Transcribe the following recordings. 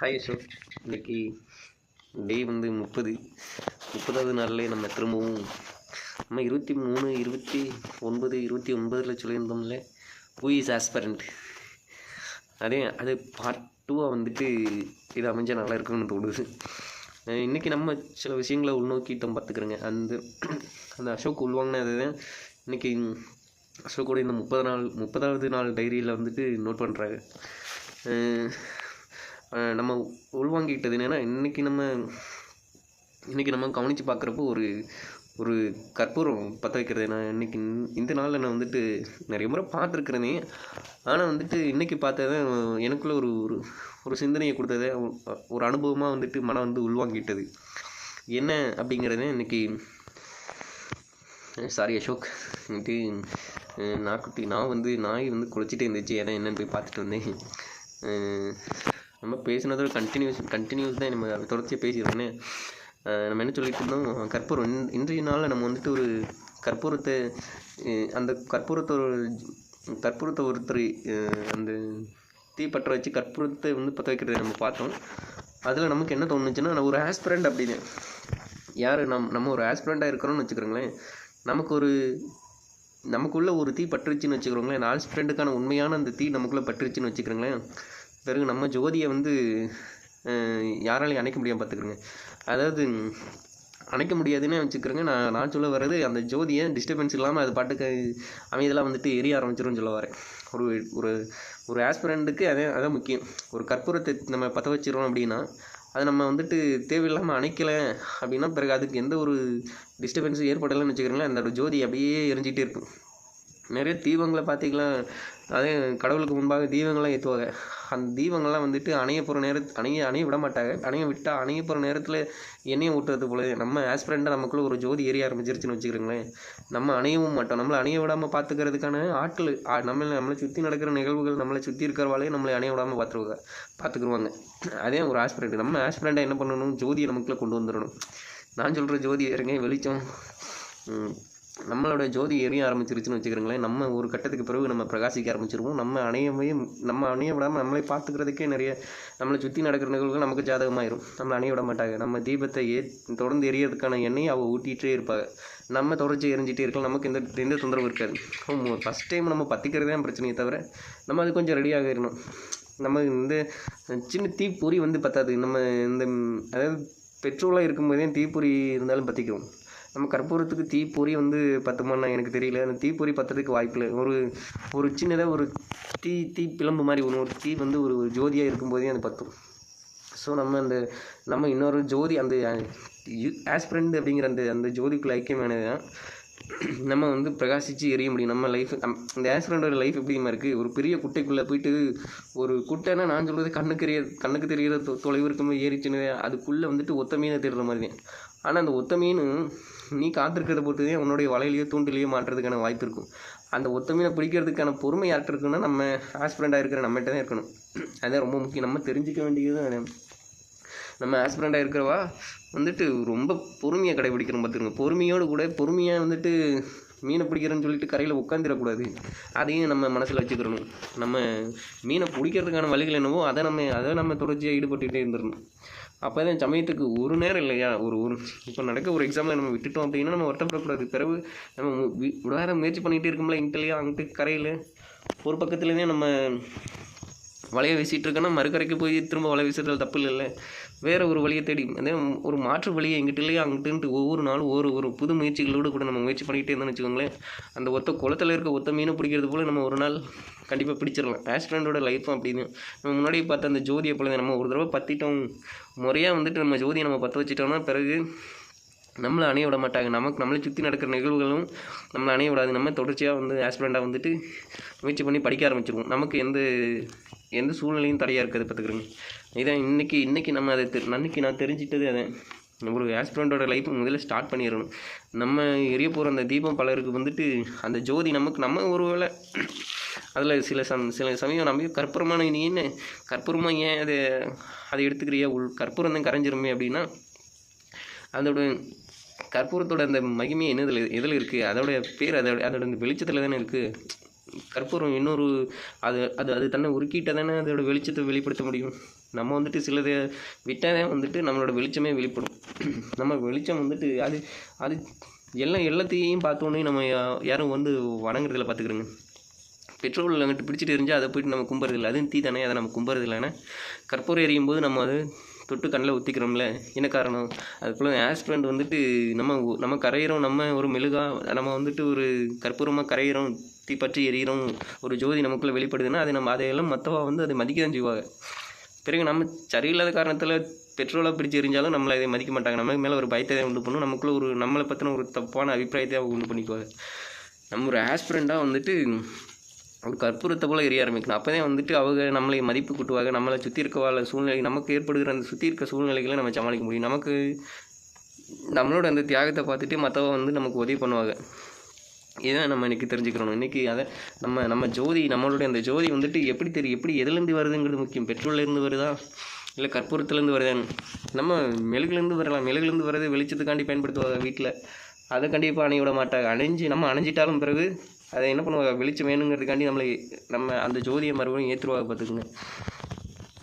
Hi Ashok. இன்னைக்கு டே வந்து 30வது நாள்லேயே நம்ம திரும்பவும் நம்ம 23 29 29 சொல்லியிருந்தோம்ல, ஹூ இஸ் ஆஸ்பரண்ட். அது பார்ட் 2 வந்துட்டு இது அமைஞ்ச நல்லா இருக்குன்னு தோணுது. இன்றைக்கி நம்ம சில விஷயங்களை உள்நோக்கிட்டோம் பார்த்துக்கிறோங்க. அந்த அசோக் உள்வாங்கினது தான் இன்றைக்கி அசோக்கோட இந்த 30வது நாள் டைரியில் வந்துட்டு நோட் பண்ணுறாங்க. நம்ம உள்வாங்கிக்கிட்டது என்னென்னா, இன்றைக்கி நம்ம கவனித்து பார்க்குறப்போ ஒரு கற்பூரம் பற்ற வைக்கிறது. நான் இன்றைக்கி இந்த நாளில் நான் வந்துட்டு நிறைய முறை பார்த்துருக்குறேனே, ஆனால் வந்துட்டு இன்றைக்கி பார்த்தது எனக்குள்ளே ஒரு சிந்தனையை கொடுத்தது, ஒரு அனுபவமாக வந்துட்டு மனம் வந்து உள்வாங்கிட்டது. என்ன அப்படிங்கிறத இன்றைக்கி சாரி அசோக், இன்னைக்கு நாய் வந்து குளிச்சுட்டு இருந்துச்சு. ஏன்னா என்னென்னு போய் பார்த்துட்டு வந்தேன். நம்ம பேசினதோட கண்டினியூஸ் தான் நம்ம தொடர்ச்சியாக பேசிடுறோன்னே. நம்ம என்ன சொல்லிட்டு இருந்தோம், கற்பூரம். இன்றைய நாளில் நம்ம வந்துட்டு ஒரு கற்பூரத்தை அந்த கற்பூரத்தை ஒருத்தர் அந்த தீ பற்ற வச்சு கற்பூரத்தை வந்து பற்ற வைக்கிறத நம்ம பார்த்தோம். அதில் நமக்கு என்ன தோணுச்சுன்னா, நான் ஒரு ஆஸ்பிரண்ட் அப்படின்னு யார் நம்ம ஒரு ஆஸ்பிரண்ட்டாக இருக்கிறோன்னு வச்சுக்கிறோங்களேன். நமக்குள்ளே ஒரு தீ பற்றுச்சுன்னு வச்சுக்கிறோங்களேன். ஆஸ்பிரண்ட்டுக்கான உண்மையான அந்த தீ நமக்குள்ளே பற்றுச்சுன்னு வச்சுக்கிறோங்களேன். பிறகு நம்ம ஜோதியை வந்து யாராலையும் அணைக்க முடியாமல் பார்த்துக்கிறோங்க. அதாவது அணைக்க முடியாதுன்னு வச்சுக்கிறேங்க. நான் சொல்ல வர்றது, அந்த ஜோதியை டிஸ்டர்பன்ஸ் இல்லாமல் அது பாட்டுக்கு அமைதியெல்லாம் வந்துட்டு எரிய ஆரம்பிச்சிரும்னு சொல்ல வரேன். ஒரு ஆஸ்பிரண்ட்டுக்கு அதான் முக்கியம். ஒரு கற்பூரத்தை நம்ம பற்ற வச்சிடறோம் அப்படின்னா, அதை நம்ம வந்துட்டு தேவையில்லாமல் அணைக்கலை அப்படின்னா, பிறகு அதுக்கு எந்த ஒரு டிஸ்டர்பன்ஸும் ஏற்படலைன்னு வச்சுக்கிறீங்களேன். அந்த ஜோதி அப்படியே எரிஞ்சிகிட்டே இருக்கும். நிறைய தீபங்களை பார்த்திங்களா, அதே கடவுளுக்கு முன்பாக தீபங்கள்லாம் ஏற்றுவாங்க. அந்த தீபங்கள்லாம் வந்துட்டு அணைய விட மாட்டாங்க. அணைய போகிற நேரத்தில் எண்ணெயை ஊட்டுறது போல நம்ம ஆஸ்பிரண்ட்டாக நமக்குள்ளே ஒரு ஜோதி எரிய ஆரம்பிச்சிருச்சுன்னு வச்சுக்கிறீங்களேன். நம்ம அணையவும் மாட்டோம். நம்மளை அணைய விடாமல் பார்த்துக்கிறதுக்கான ஆட்கள் நம்மளை சுற்றி நடக்கிற நிகழ்வுகள், நம்மளை சுற்றி இருக்கிறவாளே நம்மளை அணைய விடாமல் பார்த்துக்குருவாங்க. அதே ஒரு ஆஸ்பிரண்ட். நம்ம ஆஸ்பிரண்ட்டாக என்ன பண்ணணும், ஜோதியை நமக்குள்ளே கொண்டு வந்துடணும். நான் சொல்கிற ஜோதி வேறுங்க, வெளிச்சம். நம்மளோட ஜோதி எரிய ஆரம்பிச்சிருச்சுன்னு வச்சுக்கிறீங்களேன். நம்ம ஒரு கட்டத்துக்கு பிறகு நம்ம பிரகாசிக்க ஆரம்பிச்சிருவோம். நம்ம அணைய விடாமல் நம்மளே பார்த்துக்கிறதுக்கே நிறைய நம்மளை சுற்றி நடக்கிற நிகழ்வுகள் நமக்கு ஜாதகமாயிரும். நம்மளை அணைய விட மாட்டாங்க. நம்ம தீபத்தை தொடர்ந்து எரியறதுக்கான எண்ணெயை அவள் ஊட்டிகிட்டே இருப்பாங்க. நம்ம தொடர்ச்சி எரிஞ்சிட்டே இருக்கலாம். நமக்கு எந்த தொந்தரவும் இருக்காது. ஃபஸ்ட் டைம் நம்ம பற்றிக்கிறது தான் பிரச்சனையை தவிர, நம்ம அது கொஞ்சம் ரெடியாக இருக்கணும். நம்ம இந்த சின்ன தீப்பொறி வந்து பற்றாது. நம்ம அதாவது பெட்ரோலாக இருக்கும்போதே தீப்பொறி இருந்தாலும் பற்றிக்குவோம். நம்ம கற்பூரத்துக்கு தீப்பொறி வந்து பற்றுமான்னா எனக்கு தெரியல. அந்த தீப்பொறி பற்றதுக்கு வாய்ப்பில்லை. ஒரு சின்னதாக ஒரு தீ பிளம்பு மாதிரி ஒரு தீ வந்து ஒரு ஜோதியாக இருக்கும்போதே அது பற்றும். ஸோ நம்ம இன்னொரு ஜோதி, அந்த ஆஸ்பிரண்ட் அப்படிங்கிற அந்த ஜோதிக்குள்ள ஐக்கியமானது தான் நம்ம வந்து பிரகாசித்து எரிய முடியும். நம்ம லைஃப், இந்த ஆஸ்பிரண்டோட லைஃப் எப்படிமா இருக்குது, ஒரு பெரிய குட்டைக்குள்ளே போயிட்டு, ஒரு குட்டைன்னா நான் சொல்கிறது கண்ணுக்கு தெரிகிற தொலைவு இருக்கும்போது ஏறிச்சுன்னு அதுக்குள்ளே வந்துட்டு ஒத்த மீனை தேடுற மாதிரி தான். ஆனால் அந்த ஒத்த மீன் நீ காத்திருக்கிறத பொறுத்து தான் உன்னுடைய வலையிலையோ தூண்டிலையோ மாட்டுறதுக்கான வாய்ப்பு இருக்கும். அந்த ஒத்த மீனை பிடிக்கிறதுக்கான பொறுமை யார்கிட்ட இருக்குன்னா, நம்ம ஆஸ்பிரண்டாக இருக்கிற நம்மகிட்ட தான் இருக்கணும். அதுதான் ரொம்ப முக்கியம். நம்ம தெரிஞ்சிக்க வேண்டியது, நம்ம ஆஸ்பிரண்டாக இருக்கிறவா வந்துட்டு ரொம்ப பொறுமையாக கடைபிடிக்கணும். பார்த்துருங்க, பொறுமையாக வந்துட்டு மீனை பிடிக்கிறேன்னு சொல்லிட்டு கரையில் உட்காந்துடக்கூடாது. அதையும் நம்ம மனசில் வச்சுக்கிறணும். நம்ம மீனை பிடிக்கிறதுக்கான வழிகள் என்னவோ அதை நம்ம தொடர்ச்சியாக ஈடுபட்டுக்கிட்டே இருந்துடணும். அப்போ தான் சமயத்துக்கு ஒரு நேரம் இல்லையா, இப்போ நடக்க ஒரு எக்ஸாமில் நம்ம விட்டுட்டோம் அப்படின்னா நம்ம வருத்தப்படக்கூடாது. பிறகு நம்ம வேறு முயற்சி பண்ணிகிட்டே இருக்கோம்ல, இங்கிட்டலையா அங்கிட்டு கரையில் ஒரு பக்கத்துலேயே நம்ம வலையை வீசிகிட்டு இருக்கோன்னா, மறுக்கரைக்கு போய் திரும்ப வலை வீசுறதுல தப்பு இல்லைல்ல. வேறு ஒரு வழியை தேடி, அதே ஒரு மாற்று வழியை எங்கிட்ட இல்லையா அங்கிட்டுன்ட்டு ஒவ்வொரு நாளும் ஒரு புது முயற்சிகளோடு கூட நம்ம முயற்சி பண்ணிகிட்டே இருந்தோம்னு வச்சுக்கோங்களேன். அந்த குளத்தில் இருக்க ஒத்த மீனை பிடிக்கிறது போல் நம்ம ஒரு நாள் கண்டிப்பாக பிடிச்சிடலாம். ஆஸ்பிரண்டோட லைஃப்பும் அப்படின்னு நம்ம முன்னாடியே பார்த்த அந்த ஜோதியை போல நம்ம ஒரு தடவை பற்றிட்டோம், முறையாக வந்துட்டு நம்ம ஜோதியை நம்ம பற்ற வச்சிட்டோம்னா பிறகு நம்மளை அணைய விட மாட்டாங்க. நம்மளை சுற்றி நடக்கிற நிகழ்வுகளும் நம்மளை அணைய விடாது. நம்ம தொடர்ச்சியாக வந்து ஆஸ்பிரண்டாக வந்துட்டு முயற்சி பண்ணி படிக்க ஆரம்பிச்சிருவோம். நமக்கு எந்த சூழ்நிலையும் தடையாக இருக்காது. பார்த்துக்கிறோங்க, இதான் இன்றைக்கி நம்ம அன்றைக்கி நான் தெரிஞ்சிட்டது. அதை ஒரு ஆஸ்பிரண்டோட லைஃப்பை முதல்ல ஸ்டார்ட் பண்ணிடணும். நம்ம எரிய போகிற அந்த தீபம் பலருக்கு வந்துட்டு அந்த ஜோதி நம்ம ஒரு வேளை அதில் சில சமயம் நம்ம கற்பூரமான நீ என்ன கற்பூரமாக ஏன் அதை எடுத்துக்கிறியா, கற்பூரம் தான் கரைஞ்சிருமே அப்படின்னா, அதோட கற்பூரத்தோட அந்த மகிமை எதில் இருக்குது, அதோடைய பேர் அதோட அந்த வெளிச்சத்தில் தானே இருக்குது. கற்பூரம் அது தன்னை உருக்கிட்ட தானே அதோட வெளிச்சத்தை வெளிப்படுத்த முடியும். நம்ம வந்துட்டு சிலது விட்டாலே வந்துட்டு நம்மளோட வெளிச்சமே வெளிப்படும். நம்ம வெளிச்சம் வந்துட்டு அது அது எல்லாத்தையும் பார்த்தோன்னே நம்ம யாரும் வந்து வணங்குறதில்ல பார்த்துக்கிறோங்க. பெட்ரோல் அங்கிட்டு பிடிச்சிட்டு இருந்தால் அதை போய்ட்டு நம்ம கும்புறதில்லை, அதுவும் தீ தானே, அதை நம்ம கும்புறதில்லை. ஏன்னா கற்பூரம் எரியும் போது நம்ம அதை தொட்டு கண்ணில் ஊற்றிக்கிறோம்ல, என்ன காரணம்? அதுக்குள்ளே ஆஸ்பிரண்ட் வந்துட்டு நம்ம கரையிறோம், நம்ம ஒரு மெழுகாக நம்ம வந்துட்டு ஒரு கற்பூரமாக கரையிறோம், தீப்பற்றி எரியிறோம், ஒரு ஜோதி நமக்குள்ளே வெளிப்படுதுன்னா அது நம்ம அதையெல்லாம் மற்றவா வந்து அதை மதிக்க தான் செய்வாங்க. பிறகு நம்ம சரியில்லாத காரணத்தில் பெட்ரோலாக பிடிச்சி எரிஞ்சாலும் நம்மளை அதை மதிக்க மாட்டாங்க. நமக்கு மேலே ஒரு பயத்தை உண்டு பண்ணும், நமக்குள்ளே ஒரு நம்மளை பற்றின ஒரு தப்பான அபிப்பிராயத்தை உண்டு பண்ணிக்குவாங்க. நம்ம ஒரு ஆஸ்பிரண்ட்டாக வந்துட்டு ஒரு கற்பூரத்தை போல் எரிய ஆரம்பிக்கணும். அப்போ தான் வந்துட்டு அவங்க நம்மளை மதிப்பு கூட்டுவாங்க. நம்மளை சுற்றி இருக்க சூழ்நிலை, நமக்கு ஏற்படுகிற அந்த சுற்றி இருக்க சூழ்நிலைகளை நம்ம சமாளிக்க முடியும். நமக்கு நம்மளோட அந்த தியாகத்தை பார்த்துட்டு மற்றவங்க வந்து நமக்கு உதவி பண்ணுவாங்க. இதுதான் நம்ம இன்றைக்கி தெரிஞ்சுக்கிறோம். இன்றைக்கி அதை நம்ம ஜோதி, நம்மளுடைய அந்த ஜோதி வந்துட்டு எப்படி எதுலேருந்து வருதுங்கிறது முக்கியம். பெட்ரோல்லேருந்து வருதா இல்லை கற்பூரத்துலேருந்து வருதான்னு? நம்ம மெழுகுலேருந்து வரலாம். மெழுகுலேருந்து வர்றது வெளிச்சத்துக்காண்டி பயன்படுத்துவாங்க வீட்டில், அதை கண்டிப்பாக அணைய விட மாட்டாங்க. நம்ம அணைஞ்சிட்டாலும் பிறகு அதை என்ன பண்ணுவாங்க, வெளிச்சம் வேணுங்கிறதுக்காண்டி நம்ம அந்த ஜோதியை மறுபடியும் ஏற்றுருவாங்க பார்த்துக்குங்க.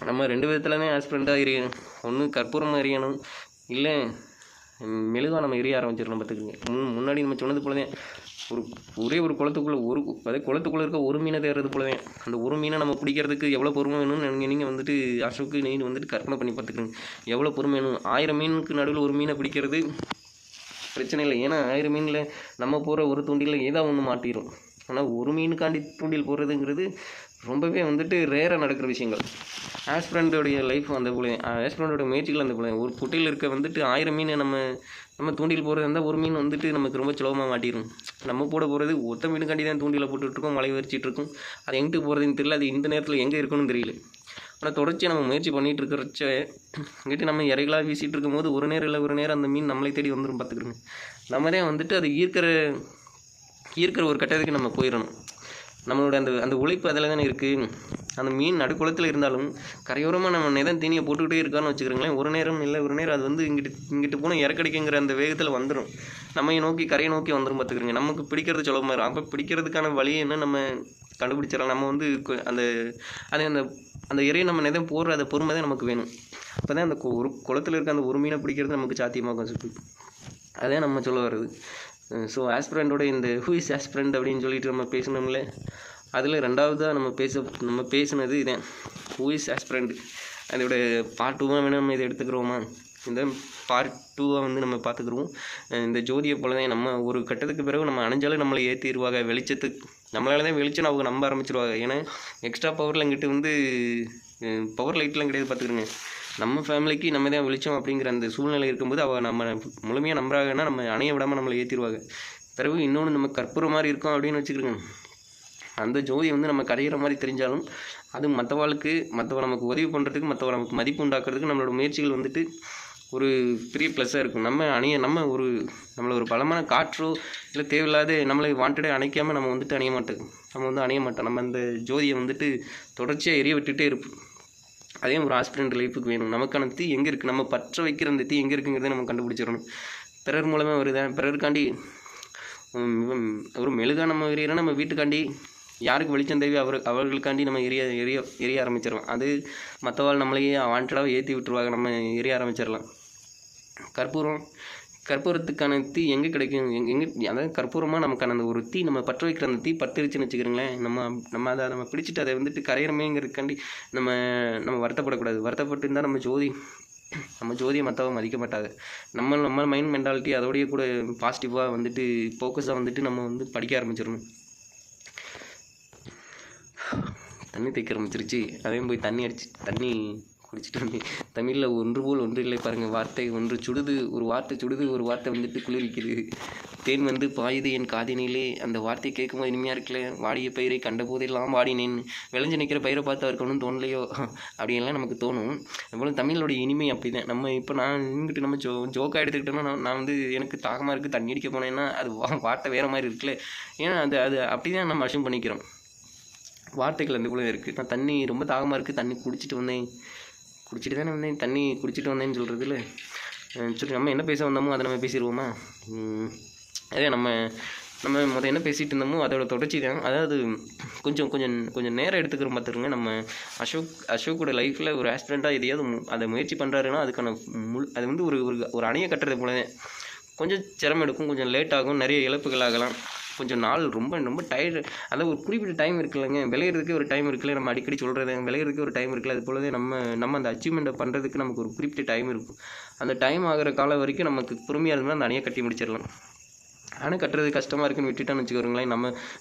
நம்ம 2 விதத்தில் தான் ஆஸ்பிரண்ட்டாக எரியணும். ஒன்று கற்பூரமாக எரியணும், இல்லை மெழுகாக நம்ம எரிய ஆரம்பிச்சிடணும் பார்த்துக்குங்க. முன்னாடி நம்ம சொன்னது போல தான் ஒரே ஒரு குளத்துக்குள்ளே இருக்க ஒரு மீனை தேடுறது போல தான். அந்த ஒரு மீனை நம்ம பிடிக்கிறதுக்கு எவ்வளோ பொறுமை வேணும்னு நீங்கள் வந்துட்டு அசோக்கு நீங்கள் வந்துட்டு கற்பனை பண்ணி பார்த்துக்குங்க. எவ்வளோ பொறுமை வேணும்? 1000 மீனுக்கு நடுவில் ஒரு மீனை பிடிக்கிறது பிரச்சனை இல்லை. ஏன்னா 1000 மீனில் நம்ம போகிற ஒரு தூண்டில் ஏதாவது ஒன்று மாட்டிடும். ஆனால் ஒரு மீனுக்காண்டி தூண்டில் போடுறதுங்கிறது ரொம்பவே வந்துட்டு ரேராக நடக்கிற விஷயங்கள். ஆஸ்பிரண்டோடைய லைஃப் அந்த போல, ஆஸ்பிரண்டோட முயற்சிகள் அந்த போல. ஒரு குட்டையில் இருக்க வந்துட்டு 1000 மீனை நம்ம தூண்டில் போடுறது இருந்தால் ஒரு மீன் வந்துட்டு நமக்கு ரொம்ப சுலபமாக மாட்டிடும். நம்ம போட போகிறது ஒத்த மீனுக்காண்டி தான் தூண்டியில் போட்டுட்ருக்கோம், மழை வரிச்சிட்ருக்கோம். அது எங்கிட்டு போகிறதுன்னு தெரியல, அது இந்த நேரத்தில் எங்கே இருக்கணும்னு தெரியல. ஆனால் தொடர்ச்சியாக நம்ம முயற்சி பண்ணிகிட்டு இருக்கிறச்ச இங்கிட்டு நம்ம இறைகளாக வீசிகிட்டு இருக்கும்போது ஒரு நேரம் இல்லை ஒரு நேரம் அந்த மீன் நம்மளை தேடி வந்துடும் பார்த்துக்கிறோங்க. நம்ம தான் வந்துட்டு அது ஈர்க்கிற ஒரு கட்டத்துக்கு நம்ம போயிடணும். நம்மளோட அந்த உழைப்பு அதில் தானே இருக்குது. அந்த மீன் நடுக்குளத்தில் இருந்தாலும் கரையோரமாக நம்ம நிதம் தீனியை போட்டுக்கிட்டே இருக்கான்னு வச்சுக்கிறோங்களேன். ஒரு நேரம் இல்லை ஒரு நேரம் அது வந்து இங்கிட்டு போனால் இறக்கடிக்குங்கிற அந்த வேகத்தில் வந்துடும், நம்ம கரையை நோக்கி வந்துடும் பார்த்துக்கிறோங்க. நமக்கு பிடிக்கிறது சுலபமாக இருக்கும். அப்போ பிடிக்கிறதுக்கான வழியை என்ன நம்ம கண்டுபிடிச்சிடலாம். நம்ம வந்து அந்த இறையை நம்ம நிதம் போடுற அந்த பொறுமை தான் நமக்கு வேணும். அப்போ தான் அந்த ஒரு குளத்தில் இருக்க அந்த ஒரு மீனை பிடிக்கிறது நமக்கு சாத்தியமாகும். அதே நம்ம சொல்ல வர்றது. ஸோ ஆஸ்பிரண்டோட இந்த ஹூ இஸ் ஆஸ்பிரண்ட் அப்படின்னு சொல்லிட்டு நம்ம பேசணும்ல, அதில் 2வதாக நம்ம பேசுனது இதான், ஹூ இஸ் ஆஸ்பிரண்ட். அதோட பார்ட் 2 வேணும் நம்ம இதை எடுத்துக்கிறோமா? இந்த பார்ட் 2 வந்து நம்ம பார்த்துக்குருவோம். இந்த ஜோதியை போல தான் நம்ம ஒரு கட்டத்துக்கு பிறகு நம்ம அணைஞ்சாலும் நம்மளை ஏற்றிடுவாங்க வெளிச்சத்துக்கு. நம்மளால தான் வெளிச்சம் அவங்க நம்ப ஆரம்பிச்சிருவாங்க. ஏன்னா எக்ஸ்ட்ரா பவரில் எங்கிட்ட வந்து பவர் லைட்லாம் கிடையாது பார்த்துக்கிறோங்க. நம்ம ஃபேமிலிக்கு நம்ம தான் வெளிச்சம் அப்படிங்கிற அந்த சூழ்நிலை இருக்கும்போது நம்ம முழுமையாக நம்புறாங்கன்னா நம்ம அணைய விடாமல் நம்மளை ஏற்றிடுவாங்க. பிறகு இன்னொன்று நம்ம கற்பூரம் மாதிரி இருக்கோம் அப்படின்னு வச்சுக்கிறோங்க. அந்த ஜோதி வந்து நம்ம கரையிற மாதிரி தெரிஞ்சாலும் அது மற்றவ நமக்கு உதவி பண்ணுறதுக்கு, மற்றவ நமக்கு மதிப்பு உண்டாக்குறதுக்கு நம்மளோட முயற்சிகள் வந்துட்டு ஒரு பெரிய ப்ளஸ்ஸாக இருக்கும். நம்மளை ஒரு பலமான காற்றோ இல்லை தேவையில்லாத நம்மளை வாண்டடே அணைக்காமல் நம்ம வந்துட்டு அணைய மாட்டோம். நம்ம அந்த ஜோதியை வந்துட்டு தொடர்ச்சியாக எரிய விட்டுகிட்டே இருப்போம். அதே ஒரு ஆஸ்பிரண்ட் லைஃபுக்கு வேணும். நமக்கான தீ எங்கே இருக்குது, நம்ம பற்ற வைக்கிற அந்த தீ எங்கே இருக்குங்கிறத நம்ம கண்டுபிடிச்சிடணும். பிறர் மூலமாக வருதேன், பிறருக்காண்டி ஒரு மெழுகாக நம்ம எரியறோம். நம்ம வீட்டுக்காண்டி யாருக்கு வெளிச்சம் தேவை அவர்களுக்காண்டி நம்ம எரிய ஆரம்பிச்சிடலாம். அது மற்றவாள் நம்மளையே வாண்டடாக ஏற்றி விட்டுருவாங்க, நம்ம எரிய ஆரம்பிச்சிடலாம். கற்பூரத்துக்கான தீ எங்கே கிடைக்கும்? அதாவது கற்பூரமாக நமக்கான அந்த ஒரு தீ நம்ம பற்ற வைக்கிற அந்த தீ பற்றிருச்சுன்னு வச்சுக்கிறோங்களேன். நம்ம அதை பிடிச்சிட்டு அதை வந்துட்டு கரையிறமேங்கிறதுக்காண்டி நம்ம வருத்தப்படக்கூடாது. வருத்தப்பட்டு இருந்தால் நம்ம ஜோதியை மற்றவங்க மதிக்க மாட்டாங்க. நம்ம மைண்ட் மென்டாலிட்டி அதோடைய கூட பாசிட்டிவாக வந்துட்டு ஃபோக்கஸாக வந்துட்டு நம்ம வந்து படிக்க ஆரம்பிச்சிடணும். தண்ணி தைக்க ஆரம்பிச்சிருச்சு, அதையும் போய் தண்ணி குடிச்சிட்டு வந்து தமிழில் ஒன்று போல் ஒன்று இல்லை பாருங்கள். வார்த்தை ஒன்று சுடுது, ஒரு வார்த்தை வந்துட்டு குளிர்விக்குது. தேன் வந்து பாயுது என் காதினிலே, அந்த வார்த்தையை கேட்கும்போது இனிமையாக இருக்குல்ல. வாடிய பயிரை கண்ட போதெல்லாம் வாடினேன், விளைஞ்சு நிற்கிற பயிரை பார்த்து அவருக்கு ஒன்றும் தோணலையோ அப்படின்லாம் நமக்கு தோணும். அதுபோல் தமிழோட இனிமை அப்படி தான். நம்ம இப்போ நான் இங்கிட்டு நம்ம ஜோக்காக எடுத்துக்கிட்டோன்னா நான் வந்து எனக்கு தாகமாக இருக்குது தண்ணி அடிக்க போனேன்னா அது வார்த்தை வேறு மாதிரி இருக்குல்ல. ஏன்னா அது அப்படி தான் நம்ம அஷ்யூம் பண்ணிக்கிறோம். வார்த்தைகள் அந்த போல இருக்குது. நான் தண்ணி ரொம்ப தாகமாக இருக்குது, தண்ணி குடிச்சிட்டு தானே வந்தேன், தண்ணி குடிச்சிட்டு வந்தேன்னு சொல்கிறதுல சரி நம்ம என்ன பேச வந்தோமோ அதை நம்ம பேசிடுவோமா? அதே நம்ம நம்ம என்ன பேசிகிட்டு இருந்தோமோ அதோட தொடர்ச்சி தான். அதாவது கொஞ்சம் கொஞ்சம் கொஞ்சம் நேரம் எடுத்துக்கிறோம் பார்த்துருங்க. நம்ம அசோக்கோட லைஃப்பில் ஒரு ஆக்சிடெண்ட்டாக எதையாவது அதை முயற்சி பண்ணுறாருன்னா அதுக்கான அது வந்து ஒரு ஒரு அணையை கட்டுறது போல கொஞ்சம் சிரமம் எடுக்கும், கொஞ்சம் லேட் ஆகும், நிறைய இழப்புகள் ஆகலாம், கொஞ்சம் நாள் ரொம்ப ரொம்ப டயர்டு. அதாவது ஒரு குறிப்பிட்ட டைம் இருக்குல்லங்க, விளையிறதுக்கு ஒரு டைம் இருக்குல்ல, நம்ம அடிக்கடி சொல்கிறது விளையிறதுக்கு ஒரு டைம் இருக்குல்ல, அது போலவே நம்ம அந்த அச்சீவ்மெண்ட்டை பண்ணுறதுக்கு நமக்கு ஒரு குறிப்பிட்ட டைம் இருக்கும். அந்த டைம் ஆகிற காலம் வரைக்கும் நமக்கு பொறுமையாக இருந்தால் அந்த அணையை கட்டி முடிச்சிடலாம். அணை கட்டுறது கஷ்டமாக இருக்குன்னு விட்டுட்டான்னு வச்சுக்கோங்களேன்.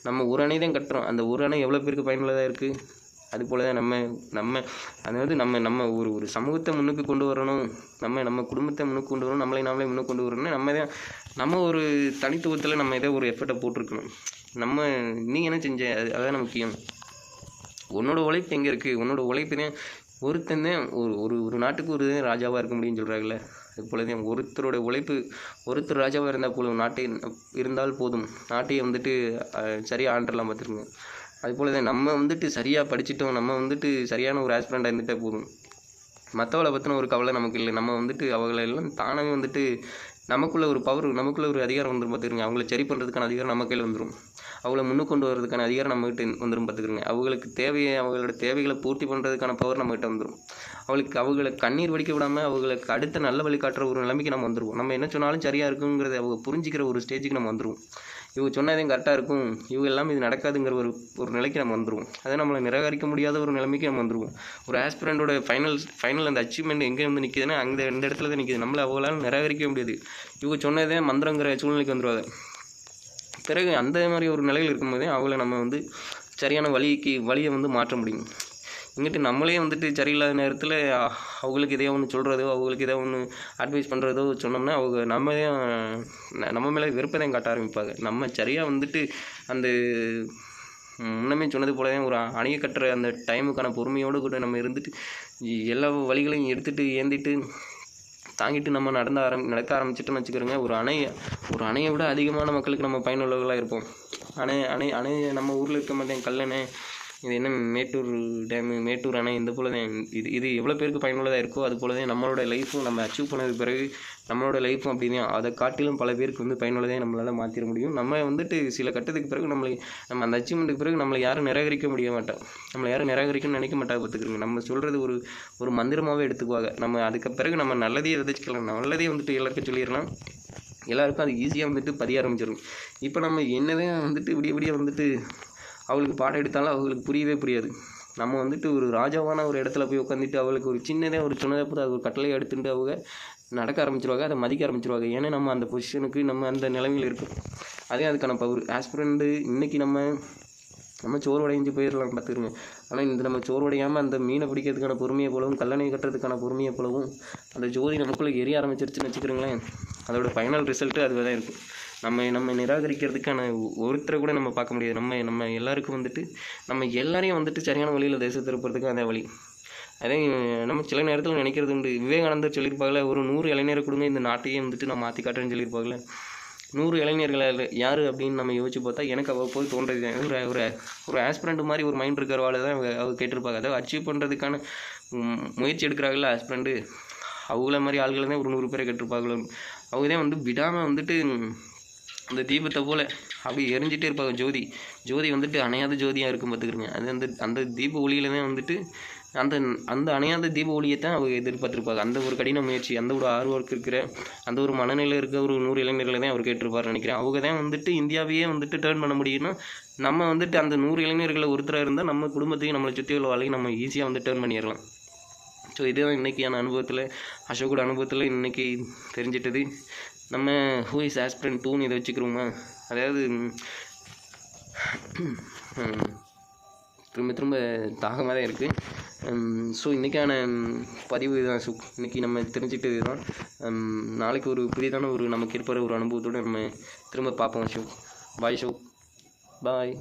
நம்ம ஒரு அணை தான் கட்டுறோம், அந்த ஒரு அணை எவ்வளோ பேருக்கு பயனுள்ளதாக இருக்குது. அதுபோல் தான் நம்ம அதாவது நம்ம ஒரு சமூகத்தை முன்னுக்கு கொண்டு வரணும், நம்ம குடும்பத்தை முன்னுக்கு கொண்டு வரணும், நாமளே முன்னுக்கு கொண்டு வரணும்னா நம்ம ஒரு தனித்துவத்தில் நம்ம ஏதோ ஒரு எஃபர்ட்டை போட்டிருக்கணும். நீ என்ன செஞ்ச அதான் முக்கியம். உன்னோட உழைப்பு எங்கே இருக்குது? உன்னோட உழைப்பு தான் ஒருத்தன் தான் ஒரு நாட்டுக்கு ஒரு ராஜாவாக இருக்க முடியும்னு சொல்கிறாங்கல்ல, அதுபோல தான் ஒருத்தரோட உழைப்பு, ஒருத்தர் ராஜாவாக இருந்தால் போதும், நாட்டை இருந்தால் போதும், நாட்டையை வந்துட்டு சரியாக ஆண்டலாம் பார்த்துருங்க. அதுபோல் தான் நம்ம வந்துட்டு சரியாக படிச்சுட்டோம், நம்ம வந்துட்டு சரியான ஒரு ஆஸ்பிரண்டாக இருந்துகிட்டே போதும், மற்றவளை பற்றின ஒரு கவலை நமக்கு இல்லை. நம்ம வந்துட்டு அவங்களெல்லாம் தானாகவே வந்துட்டு நமக்குள்ளே ஒரு பவர், நமக்குள்ளே ஒரு அதிகாரம் வந்துடும் பார்த்துருங்க. அவங்கள சரி பண்ணுறதுக்கான அதிகாரம் நம்ம கையில் வந்துடும், அவங்கள முன்னுக்கு கொண்டு வரதுக்கான அதிகாரம் நம்மகிட்ட வந்துடும் பார்த்துக்குறங்க. அவங்களோட தேவைகளை பூர்த்தி பண்ணுறதுக்கான பவர் நம்மகிட்ட வந்துடும். அவங்களை கண்ணீர் வடிக்க விடாமல் அவங்களுக்கு அடுத்த நல்ல வழி காட்டுற ஒரு நிலைமைக்கு நம்ம வந்துடுவோம். நம்ம என்ன சொன்னாலும் சரியாக இருக்குங்கிறத அவங்க புரிஞ்சிக்கிற ஒரு ஸ்டேஜுக்கு நம்ம வந்துடுவோம். இவங்க சொன்னதே கரெக்டாக இருக்கும், இவங்க எல்லாம் இது நடக்காதுங்கிற ஒரு நிலைக்கு நம்ம வந்துடுவோம். அதை நம்மளை நிராகரிக்க முடியாத ஒரு நிலைமைக்கு நம்ம வந்துடுவோம். ஒரு ஆஸ்பிரண்டோட ஃபைனல் அந்த அச்சீவ்மெண்ட் எங்கே வந்து நிற்கிதுன்னா இந்த இடத்துல தான் நிற்கிது. நம்மளை அவங்களால நிராகரிக்க முடியாது. இவங்க சொன்னதே மந்திரங்கிற சூழ்நிலைக்கு வந்துடுவாங்க. பிறகு அந்த மாதிரி ஒரு நிலையில் இருக்கும்போதே அவங்கள நம்ம வந்து சரியான வழியை வந்து மாற்ற முடியும். இங்கிட்டு நம்மளே வந்துட்டு சரியில்லாத நேரத்தில் அவங்களுக்கு எதையோ ஒன்று சொல்கிறதோ, அவங்களுக்கு எதோ ஒன்று அட்வைஸ் பண்ணுறதோ சொன்னோம்னா அவங்க நம்ம மேலே வெறுப்பை தான் காட்ட ஆரம்பிப்பாங்க. நம்ம சரியாக வந்துட்டு அந்த முன்னமே சொன்னது போல தான் ஒரு அணையை கட்டுற அந்த டைமுக்கான பொறுமையோடு கூட நம்ம இருந்துட்டு எல்லா வழிகளையும் எடுத்துகிட்டு ஏந்திட்டு தாங்கிட்டு நம்ம நடக்க ஆரம்பிச்சிட்டோன்னு வச்சுக்கிறோங்க. ஒரு அணையை விட அதிகமான மக்களுக்கு நம்ம பயனுள்ளவர்களாக இருப்போம். அணை நம்ம ஊரில் இருக்க மாட்டேன், கல்லணை, இது என்ன மேட்டூர் டேமு, மேட்டூர் அணை, இந்த போல தான் இது எவ்வளோ பேருக்கு பயனுள்ளதாக இருக்கோ அது போல தான் நம்மளோட லைஃப்பும் நம்ம அச்சீவ் பண்ணதுக்கு பிறகு நம்மளோட லைஃப்பும் அப்படி தான். அதை காட்டிலும் பல பேருக்கு வந்து பயனுள்ளதாக நம்மளால் மாற்றிட முடியும். நம்ம வந்துட்டு சில கட்டத்துக்கு பிறகு நம்ம அந்த அச்சீவ்மெண்ட்டுக்கு பிறகு நம்மளை யாரும் நிராகரிக்க முடிய மாட்டோம், நம்மளை யாரும் நிராகரிக்கணும்னு நினைக்க மாட்டாங்க பார்த்துக்கிறோங்க. நம்ம சொல்கிறது ஒரு மந்திரமாகவே எடுத்துக்குவாங்க. நம்ம அதுக்கு பிறகு நம்ம நல்லதையே விதைச்சிக்கலாம், நல்லதே வந்துட்டு எல்லாருக்கும் சொல்லிடலாம், எல்லாருக்கும் அது ஈஸியாக வந்துட்டு பதிய ஆரம்பிச்சிடும். இப்போ நம்ம என்னதான் வந்துட்டு விடிய வந்துட்டு அவளுக்கு பாடம் எடுத்தாலும் அவங்களுக்கு புரியாது. நம்ம வந்துட்டு ஒரு ராஜாவான ஒரு இடத்துல போய் உட்காந்துட்டு அவளுக்கு ஒரு சொன்னதை போது அது ஒரு கட்டளையை எடுத்துட்டு அவங்க நடக்க ஆரம்பிச்சிருவாங்க, அதை மதிக்க ஆரம்பிச்சிருவாங்க. ஏன்னா நம்ம அந்த பொசிஷனுக்கு நம்ம அந்த நிலைமையில் இருக்கும். அதே அதுக்கான பவர். ஆஸ்பிரண்டு இன்றைக்கி நம்ம சோர்வடைஞ்சு போயிடலாம் பார்த்துருங்க. ஆனால் இந்த நம்ம சோர்வடையாமல் அந்த மீனை பிடிக்கிறதுக்கான பொறுமையை போலவும், கல்லணை கட்டுறதுக்கான பொறுமையை போலவும் அந்த ஜோதி நமக்குள்ளே எரிய ஆரம்பிச்சிருச்சுன்னு வச்சுக்கிறீங்களேன், அதோட ஃபைனல் ரிசல்ட்டு அதுவாக தான் இருக்கும். நம்ம நிராகரிக்கிறதுக்கான ஒருத்தரை கூட நம்ம பார்க்க முடியாது. நம்ம எல்லாருக்கும் வந்துட்டு நம்ம எல்லாரையும் வந்துட்டு சரியான வழியில் தேச திருப்புறதுக்கு அந்த வழி. அதே நம்ம சில நேரத்தில் நினைக்கிறது உண்டு. விவேகானந்தர் சொல்லியிருப்பாங்களே, ஒரு 100 இளைஞரை கொடுங்க இந்த நாட்டையே வந்துட்டு நான் மாற்றி காட்டுறேன்னு சொல்லியிருப்பாங்களே. 100 இளைஞர்களை யார் அப்படின்னு நம்ம யோசிச்சு பார்த்தா எனக்கு அவ்வப்போது தோன்றது ஒரு ஆஸ்பிரண்ட் மாதிரி ஒரு மைண்ட் இருக்கிறவாள் தான் அவங்க கேட்டிருப்பாங்க. அதாவது அச்சீவ் பண்ணுறதுக்கான முயற்சி எடுக்கிறாங்கல்ல ஆஸ்பிரண்ட்டு, அவங்கள மாதிரி ஆள்களை தான் ஒரு 100 பேரை கேட்டிருப்பாங்களோ. அவங்க தான் வந்து விடாமல் வந்துட்டு அந்த தீபத்தை போல் அப்படி எரிஞ்சிட்டே இருப்பாங்க. ஜோதி வந்துட்டு அணையாத ஜோதியாக இருக்கும் பார்த்துக்கிறீங்க. அது அந்த தீப ஒளியில் தான் வந்துட்டு அந்த அணையாத தீப ஒளியை தான் அவங்க எதிர்பார்த்துருப்பாங்க. அந்த ஒரு கடின முயற்சி, அந்த ஒரு ஆர்வம் இருக்கிற அந்த ஒரு மனநிலையில் இருக்க ஒரு 100 இளைஞர்களை தான் அவர் கேட்டிருப்பாருன்னு நினைக்கிறேன். அவங்க தான் வந்துட்டு இந்தியாவையே வந்துட்டு டேர்ன் பண்ண முடியும்னா நம்ம வந்துட்டு அந்த 100 இளைஞர்களை ஒருத்தராக இருந்தால் நம்ம குடும்பத்தையும் நம்மளை சுற்றி உள்ள வாழ்க்கையும் நம்ம ஈஸியாக வந்து டேர்ன் பண்ணிடலாம். ஸோ இதுதான் இன்றைக்கியான அனுபவத்தில், அசோக்கோட அனுபவத்தில் இன்றைக்கி தெரிஞ்சிட்டது. நம்ம ஹூ இஸ் ஆஸ்பிரண்ட் 2ன்னு இதை வச்சுக்கிறோமா, அதாவது திரும்ப தாகமாக தான் இருக்குது. ஸோ இன்றைக்கான பதிவு இதுதான். ஸோ இன்றைக்கி நம்ம தெரிஞ்சுக்கிட்டது தான். நாளைக்கு ஒரு புதிதான நமக்கு ஏற்படுற ஒரு அனுபவத்தோடு நம்ம திரும்ப பார்ப்போம். ஷோ பாய்.